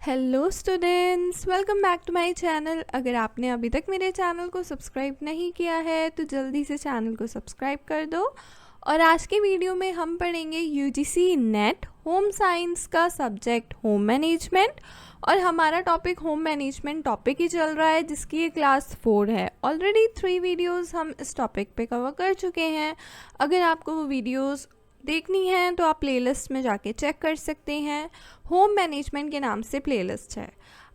Hello students, welcome back to my channel. अगर आपने अभी तक मेरे चैनल को सब्सक्राइब नहीं किया है तो जल्दी से चैनल को सब्सक्राइब कर दो। और आज के वीडियो में हम पढ़ेंगे यूजीसी नेट होम साइंस का सब्जेक्ट होम मैनेजमेंट। और हमारा टॉपिक होम मैनेजमेंट टॉपिक ही चल रहा है जिसकी ये क्लास 4 है। ऑलरेडी 3 वीडियोस हम इस टॉपिक पे कवर कर चुके हैं। अगर आपको वो वीडियोस देखनी है तो आप प्लेलिस्ट में जाके चेक कर सकते हैं। होम मैनेजमेंट के नाम से प्लेलिस्ट है।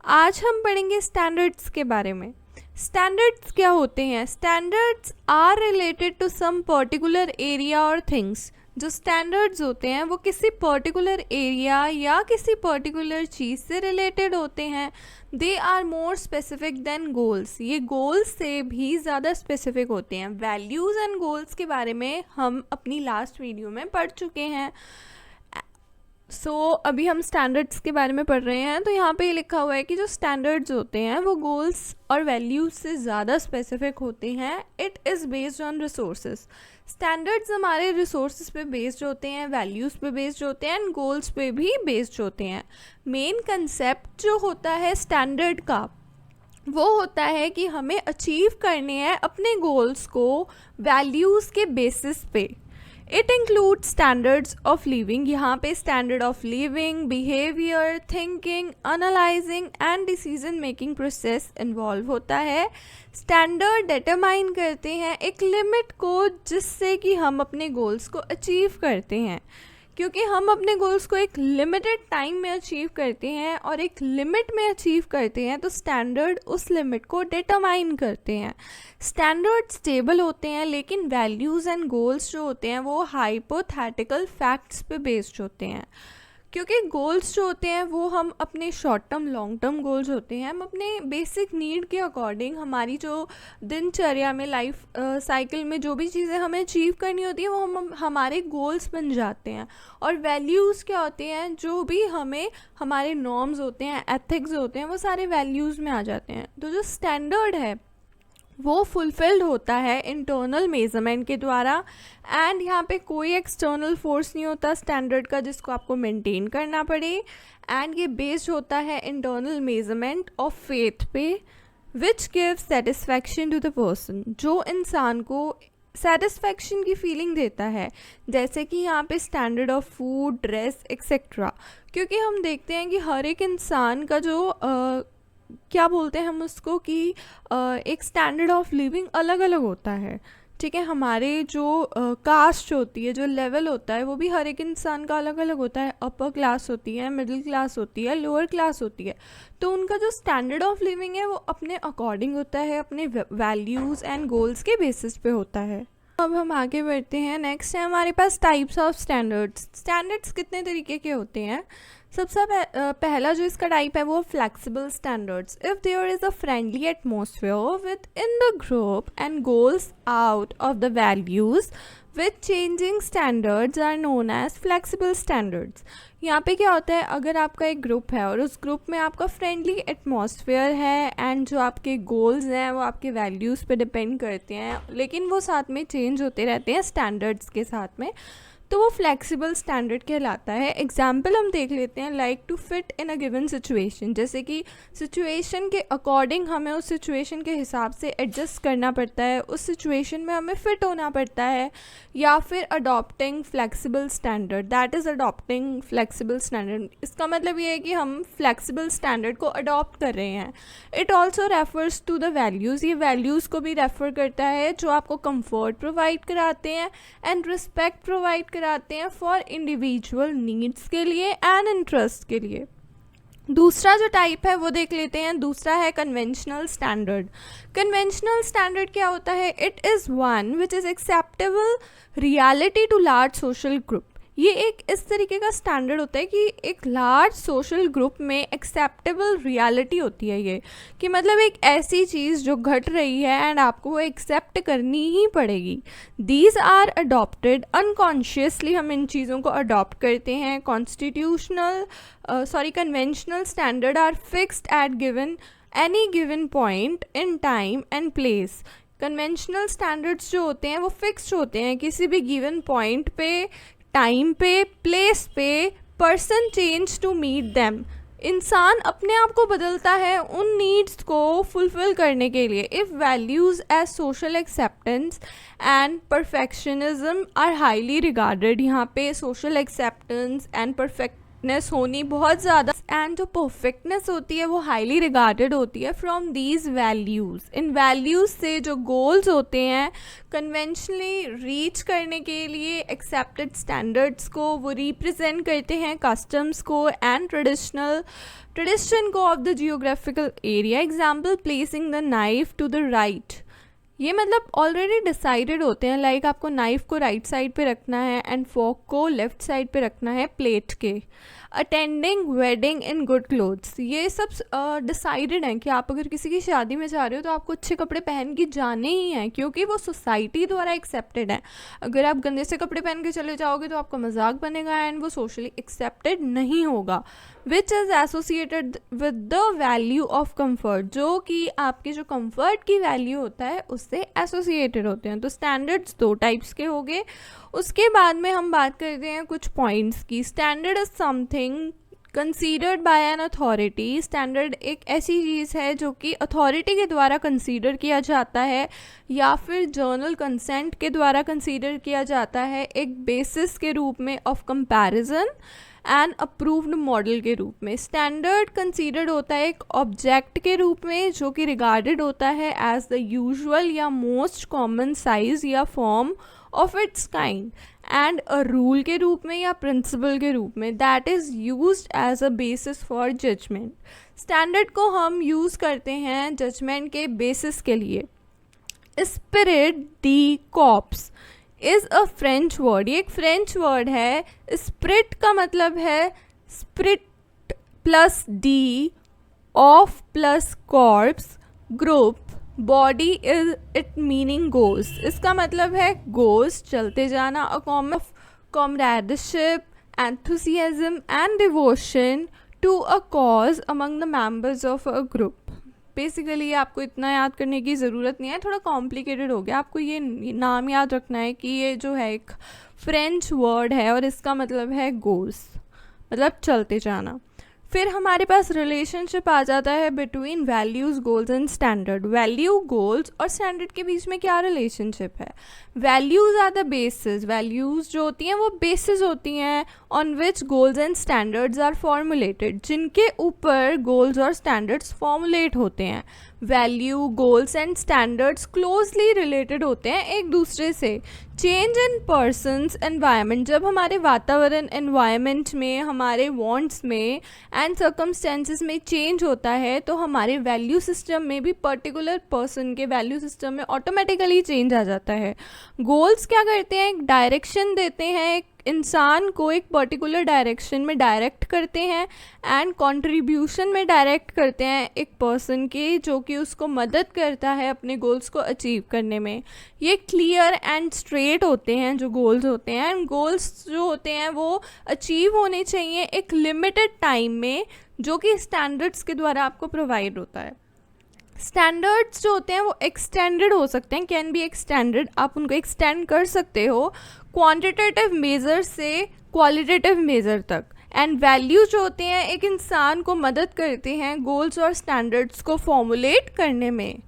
आज हम पढ़ेंगे स्टैंडर्ड्स के बारे में। स्टैंडर्ड्स क्या होते हैं? Standards are related to some particular area और थिंग्स। जो स्टैंडर्ड्स होते हैं वो किसी पर्टिकुलर एरिया या किसी पर्टिकुलर चीज़ से रिलेटेड होते हैं। They are more specific than goals. ये गोल्स से भी ज़्यादा स्पेसिफिक होते हैं। वैल्यूज़ एंड गोल्स के बारे में हम अपनी लास्ट वीडियो में पढ़ चुके हैं। अभी हम स्टैंडर्ड्स के बारे में पढ़ रहे हैं। तो यहाँ पे लिखा हुआ है कि जो स्टैंडर्ड्स होते हैं वो गोल्स और वैल्यूज से ज़्यादा स्पेसिफिक होते हैं। It is based on resources. Standards हमारे रिसोर्सेज पे बेस्ड होते हैं, वैल्यूज़ पे बेस्ड होते हैं एंड गोल्स पे भी बेस्ड होते हैं। मेन कंसेप्ट जो होता है स्टैंडर्ड का वो होता है कि हमें अचीव करने हैं अपने गोल्स को वैल्यूज़ के बेसिस पे। It include standards of living. यहाँ पे standard of living, behaviour, thinking, analysing and decision making process involve होता है। स्टैंडर्ड डिटरमाइन करते हैं एक लिमिट को जिससे कि हम अपने गोल्स को अचीव करते हैं। क्योंकि हम अपने गोल्स को एक लिमिटेड टाइम में अचीव करते हैं और एक लिमिट में अचीव करते हैं तो स्टैंडर्ड उस लिमिट को डिटरमाइन करते हैं। स्टैंडर्ड स्टेबल होते हैं लेकिन वैल्यूज़ एंड गोल्स जो होते हैं वो हाइपोथेटिकल फैक्ट्स पे बेस्ड होते हैं। क्योंकि गोल्स जो होते हैं वो हम अपने short term long term goals होते हैं। हम अपने बेसिक नीड के अकॉर्डिंग हमारी जो दिनचर्या में लाइफ साइकिल में जो भी चीज़ें हमें अचीव करनी होती है वो हम हमारे गोल्स बन जाते हैं। और वैल्यूज़ क्या होते हैं? जो भी हमें हमारे नॉर्म्स होते हैं, एथिक्स होते हैं, वो सारे वैल्यूज़ में आ जाते हैं। तो जो स्टैंडर्ड है वो फुलफिल्ड होता है इंटरनल मेजरमेंट के द्वारा। एंड यहाँ पे कोई एक्सटर्नल फोर्स नहीं होता स्टैंडर्ड का जिसको आपको मेंटेन करना पड़े। एंड ये बेस्ड होता है इंटरनल मेजरमेंट ऑफ फेथ पे which gives satisfaction to the person. जो इंसान को सेटिस्फैक्शन की फीलिंग देता है, जैसे कि यहाँ पे standard of food, dress etcetera. क्योंकि हम देखते हैं कि हर एक इंसान का जो क्या बोलते हैं हम उसको कि एक स्टैंडर्ड ऑफ लिविंग अलग अलग होता है। ठीक है, हमारे जो कास्ट होती है, जो लेवल होता है वो भी हर एक इंसान का अलग अलग होता है। अपर क्लास होती है, मिडिल क्लास होती है, लोअर क्लास होती है। तो उनका जो स्टैंडर्ड ऑफ लिविंग है वो अपने अकॉर्डिंग होता है, अपने वैल्यूज़ एंड गोल्स के बेसिस पे होता है। अब हम आगे बढ़ते हैं। नेक्स्ट है हमारे पास टाइप्स ऑफ स्टैंडर्ड्स। स्टैंडर्ड्स कितने तरीके के होते हैं? सबसे पहला जो इसका टाइप है वो flexible standards. If there is a friendly atmosphere within the group and goals out of the values with changing standards are known as flexible standards. यहाँ पे क्या होता है, अगर आपका एक ग्रुप है और उस ग्रुप में आपका फ्रेंडली एटमॉस्फेयर है एंड जो आपके गोल्स हैं वो आपके वैल्यूज़ पे डिपेंड करते हैं लेकिन वो साथ में चेंज होते रहते हैं स्टैंडर्ड्स के साथ में, तो वो फ्लेक्सिबल स्टैंडर्ड कहलाता है। एग्जाम्पल हम देख लेते हैं, like to fit in a given situation. जैसे कि सिचुएशन के अकॉर्डिंग हमें उस सिचुएशन के हिसाब से एडजस्ट करना पड़ता है, उस सिचुएशन में हमें फ़िट होना पड़ता है। या फिर adopting flexible standard, that is adopting flexible standard. इसका मतलब ये है कि हम फ्लेक्सिबल स्टैंडर्ड को अडॉप्ट कर रहे हैं। It also refers to the values. ये वैल्यूज़ को भी रेफ़र करता है जो आपको कंफर्ट प्रोवाइड कराते हैं एंड रिस्पेक्ट प्रोवाइड कराते हैं फॉर इंडिविजुअल नीड्स के लिए एंड इंटरेस्ट के लिए। दूसरा जो टाइप है वो देख लेते हैं। दूसरा है कन्वेंशनल स्टैंडर्ड। कन्वेंशनल स्टैंडर्ड क्या होता है? It is one which is acceptable reality to large social group. ये एक इस तरीके का स्टैंडर्ड होता है कि एक लार्ज सोशल ग्रुप में एक्सेप्टेबल रियलिटी होती है। ये कि मतलब एक ऐसी चीज़ जो घट रही है एंड आपको वो एक्सेप्ट करनी ही पड़ेगी। These are adopted unconsciously. हम इन चीज़ों को अडॉप्ट करते हैं। Conventional standard are fixed at given any given point in time and place. Conventional standards जो होते हैं वो फिक्स्ड होते हैं किसी भी गिवन पॉइंट पे, टाइम पे, प्लेस पे, person change to meet them. इंसान अपने आप को बदलता है उन नीड्स को फुलफिल करने के लिए। If values as social acceptance and perfectionism are highly regarded, यहाँ पे सोशल एक्सेप्टेंस एंड परफेक्टनेस होनी बहुत ज़्यादा, एंड जो परफेक्टनेस होती है वो हाईली रिगार्डेड होती है from these values. In values से जो गोल्स होते हैं कन्वेंशनली रीच करने के लिए एक्सेप्टेड स्टैंडर्ड्स को वो रिप्रेजेंट करते हैं, कस्टम्स को एंड ट्रेडिशन को of the geographical area. Example, placing the knife to the right, ये मतलब ऑलरेडी डिसाइडेड होते हैं, लाइक आपको नाइफ़ को राइट साइड पे रखना है एंड फोक को लेफ़्ट साइड पे रखना है प्लेट के। Attending wedding in good clothes, ये सब डिसाइडेड हैं कि आप अगर किसी की शादी में जा रहे हो तो आपको अच्छे कपड़े पहन के जाने ही हैं, क्योंकि वो सोसाइटी द्वारा एक्सेप्टेड है। अगर आप गंदे से कपड़े पहन के चले जाओगे तो आपका मजाक बनेगा एंड वो सोशली एक्सेप्टेड नहीं होगा। Which is associated with the value of comfort, जो कि आपके जो कम्फर्ट की वैल्यू होता है उससे एसोसिएटेड होते हैं। तो स्टैंडर्ड्स दो टाइप्स के हो गए। उसके बाद में हम बात करते हैं कुछ पॉइंट्स की। Standard is something considered bye an authority, standard एक ऐसी चीज़ है जो कि अथॉरिटी के द्वारा कंसीडर किया जाता है या फिर जर्नल कंसेंट के द्वारा कंसीडर किया जाता है, एक बेसिस के रूप में of comparison and approved model के रूप में। स्टैंडर्ड कंसीडर्ड होता है एक ऑब्जेक्ट के रूप में जो कि रिगार्डेड होता है एज द यूजुअल या मोस्ट कॉमन साइज या form of its kind, and a rule के रूप में या प्रिंसिपल के रूप में that is used as a basis for judgement. Standard को हम यूज़ करते हैं जजमेंट के बेसिस के लिए। Spirit de corps is a French word, ये एक फ्रेंच वर्ड है। स्पिरिट का मतलब है spirit plus de, of plus corps, group, body is it meaning goes, इसका मतलब है गोज चलते जाना, a calm of comradeship, enthusiasm and devotion to a cause among the members of a group. Basically आपको इतना याद करने की ज़रूरत नहीं है, थोड़ा कॉम्प्लिकेटेड हो गया। आपको ये नाम याद रखना है कि ये जो है एक फ्रेंच वर्ड है और इसका मतलब है गोज, मतलब चलते जाना। फिर हमारे पास रिलेशनशिप आ जाता है between values, goals and standard. Value, goals और स्टैंडर्ड के बीच में क्या रिलेशनशिप है? Values are the basis, values जो होती हैं वो बेसिस होती हैं on which goals and standards are formulated, जिनके ऊपर गोल्स और स्टैंडर्ड्स फॉर्मुलेट होते हैं। Value, goals and standards closely related होते हैं एक दूसरे से। चेंज इन पर्सनस एनवायरनमेंट, जब हमारे वातावरण एनवायरनमेंट में, हमारे वांट्स में एंड सर्कमस्टेंसेस में चेंज होता है तो हमारे वैल्यू सिस्टम में भी पर्टिकुलर पर्सन के वैल्यू सिस्टम में ऑटोमेटिकली चेंज आ जाता है। गोल्स क्या करते हैं? एक डायरेक्शन देते हैं, एक इंसान को एक पर्टिकुलर डायरेक्शन में डायरेक्ट करते हैं एंड कंट्रीब्यूशन में डायरेक्ट करते हैं एक पर्सन के, जो कि उसको मदद करता है अपने गोल्स को अचीव करने में। ये क्लियर एंड स्ट्रेट होते हैं जो गोल्स होते हैं, एंड गोल्स जो होते हैं वो अचीव होने चाहिए एक लिमिटेड टाइम में, जो कि स्टैंडर्ड्स के द्वारा आपको प्रोवाइड होता है। स्टैंडर्ड्स जो होते हैं वो एक्सटेंडेड हो सकते हैं, कैन बी एक्सटेंडेड, आप उनको एक्सटेंड कर सकते हो क्वांटिटेटिव मेज़र से क्वालिटेटिव मेज़र तक। एंड वैल्यूज जो होते हैं एक इंसान को मदद करते हैं गोल्स और स्टैंडर्ड्स को फॉर्मुलेट करने में।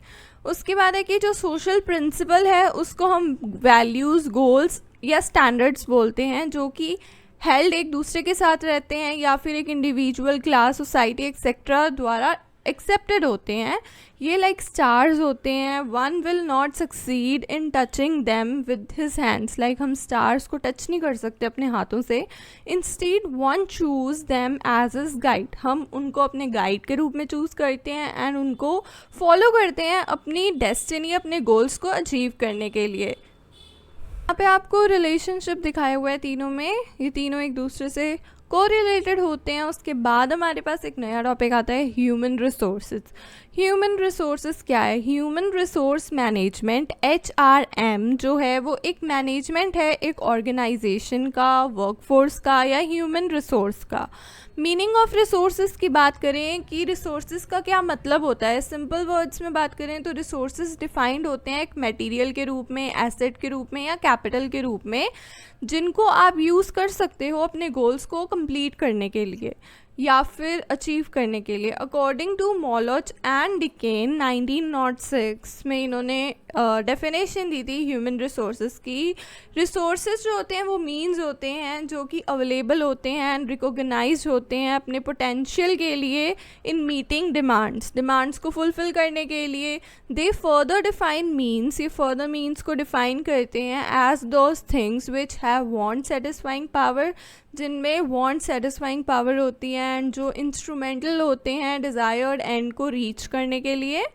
उसके बाद है कि जो सोशल प्रिंसिपल है उसको हम वैल्यूज़, गोल्स या स्टैंडर्ड्स बोलते हैं, जो कि हेल्ड एक दूसरे के साथ रहते हैं या फिर एक इंडिविजुअल, क्लास, सोसाइटी एक्सेट्रा द्वारा एक्सेप्टेड होते हैं। ये लाइक स्टार्स होते हैं। One will not succeed in touching them with his hands, like हम स्टार्स को टच नहीं कर सकते अपने हाथों से। Instead one choose them as is guide, हम उनको अपने गाइड के रूप में चूज़ करते हैं एंड उनको फॉलो करते हैं अपनी डेस्टिनी, अपने गोल्स को अचीव करने के लिए। यहाँ पे आपको रिलेशनशिप दिखाया हुआ है तीनों में, ये तीनों एक दूसरे से कोरिलेटेड होते हैं। उसके बाद हमारे पास एक नया टॉपिक आता है ह्यूमन रिसोर्सेज। ह्यूमन रिसोर्सेज क्या है? ह्यूमन रिसोर्स मैनेजमेंट, HRM जो है वो एक मैनेजमेंट है एक ऑर्गेनाइजेशन का, वर्कफोर्स का या ह्यूमन रिसोर्स का। मीनिंग ऑफ रिसोर्सेज की बात करें कि रिसोर्सेज का क्या मतलब होता है, सिंपल वर्ड्स में बात करें तो रिसोर्सेज डिफाइंड होते हैं एक मटेरियल के रूप में, एसेट के रूप में या कैपिटल के रूप में, जिनको आप यूज़ कर सकते हो अपने गोल्स को कंप्लीट करने के लिए। या फिर अचीव करने के लिए। अकॉर्डिंग टू मॉलोच एंड डिकेन 1906 में इन्होंने डेफिनेशन दी थी ह्यूमन रिसोर्सेज की। रिसोर्सेज जो होते हैं वो मीन्स होते हैं जो कि अवेलेबल होते हैं एंड रिकॉग्नाइज होते हैं अपने पोटेंशियल के लिए इन मीटिंग डिमांड्स को फुलफ़िल करने के लिए। दे फर्दर डिफाइन मीन्स, ये फर्दर मीन्स को डिफाइन करते हैं as those things which have want satisfying power, जिनमें वांट सेटिस्फाइंग पावर होती है एंड जो इंस्ट्रूमेंटल होते हैं डिज़ायर्ड एंड को रीच करने के लिए।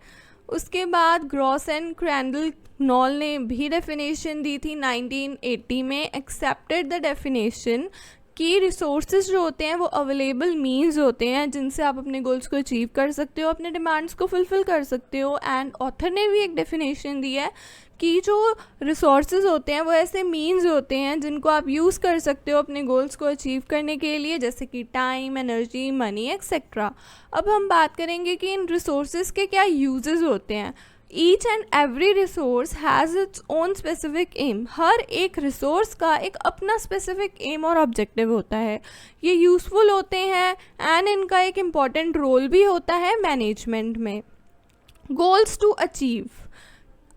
उसके बाद ग्रॉस एंड क्रैंडल नॉल ने भी डेफिनेशन दी थी 1980 में। एक्सेप्टेड द डेफिनेशन कि रिसोर्सेज जो होते हैं वो अवेलेबल मीन्स होते हैं जिनसे आप अपने गोल्स को अचीव कर सकते हो, अपने डिमांड्स को फुलफ़िल कर सकते हो। एंड ऑथर ने भी एक डेफिनेशन दी है कि जो रिसोर्सेज होते हैं वो ऐसे मीन्स होते हैं जिनको आप यूज़ कर सकते हो अपने गोल्स को अचीव करने के लिए, जैसे कि टाइम, एनर्जी, मनी एक्सेट्रा। अब हम बात करेंगे कि इन रिसोर्सेज के क्या यूजेस होते हैं। Each and every resource has its own specific aim, हर एक रिसोर्स का एक अपना स्पेसिफिक एम और ऑब्जेक्टिव होता है। ये यूज़फुल होते हैं एंड इनका एक इम्पॉर्टेंट रोल भी होता है मैनेजमेंट में। Goals to achieve,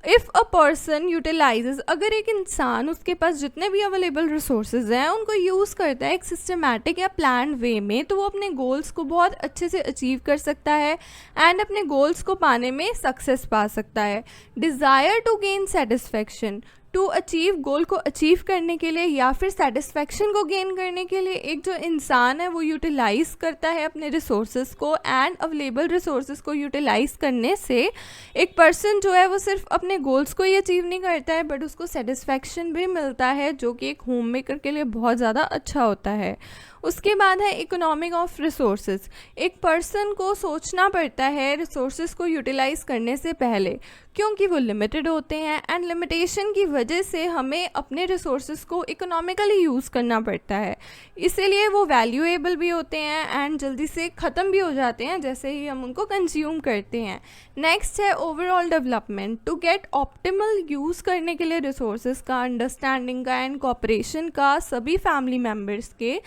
if a person utilises, अगर एक इंसान उसके पास जितने भी अवेलेबल रिसोर्सेज हैं उनको यूज़ करता है एक सिस्टमैटिक या प्लान वे में, तो वो अपने गोल्स को बहुत अच्छे से अचीव कर सकता है एंड अपने गोल्स को पाने में सक्सेस पा सकता है। Desire to gain satisfaction, to achieve, goal को अचीव करने के लिए या फिर सेटिस्फैक्शन को गेन करने के लिए एक जो इंसान है वो यूटिलाइज़ करता है अपने रिसोर्सेज को। एंड अवेलेबल रिसोर्सेज को यूटिलाइज़ करने से एक पर्सन जो है वो सिर्फ अपने गोल्स को ही अचीव नहीं करता है बट उसको सेटिस्फैक्शन भी मिलता है, जो कि एक होम मेकर के लिए बहुत ज़्यादा अच्छा होता है। उसके बाद है इकोनॉमिक ऑफ रिसोर्सेज, एक पर्सन को सोचना पड़ता है रिसोर्सेज को यूटिलाइज़ करने से पहले, क्योंकि वो लिमिटेड होते हैं एंड लिमिटेशन की वजह से हमें अपने रिसोर्सेज को इकोनॉमिकली यूज़ करना पड़ता है। इसीलिए वो वैल्यूएबल भी होते हैं एंड जल्दी से ख़त्म भी हो जाते हैं जैसे ही हम उनको कंज्यूम करते हैं। नेक्स्ट है overall development, to get optimal use करने के लिए रिसोर्सेज का, अंडरस्टैंडिंग का एंड कोऑपरेशन का सभी फैमिली मेम्बर्स के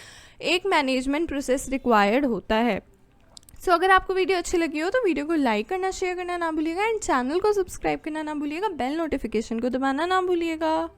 एक मैनेजमेंट प्रोसेस रिक्वायर्ड होता है। सो अगर आपको वीडियो अच्छी लगी हो तो वीडियो को लाइक करना, शेयर करना ना भूलिएगा एंड चैनल को सब्सक्राइब करना ना भूलिएगा, बेल नोटिफिकेशन को दबाना ना भूलिएगा।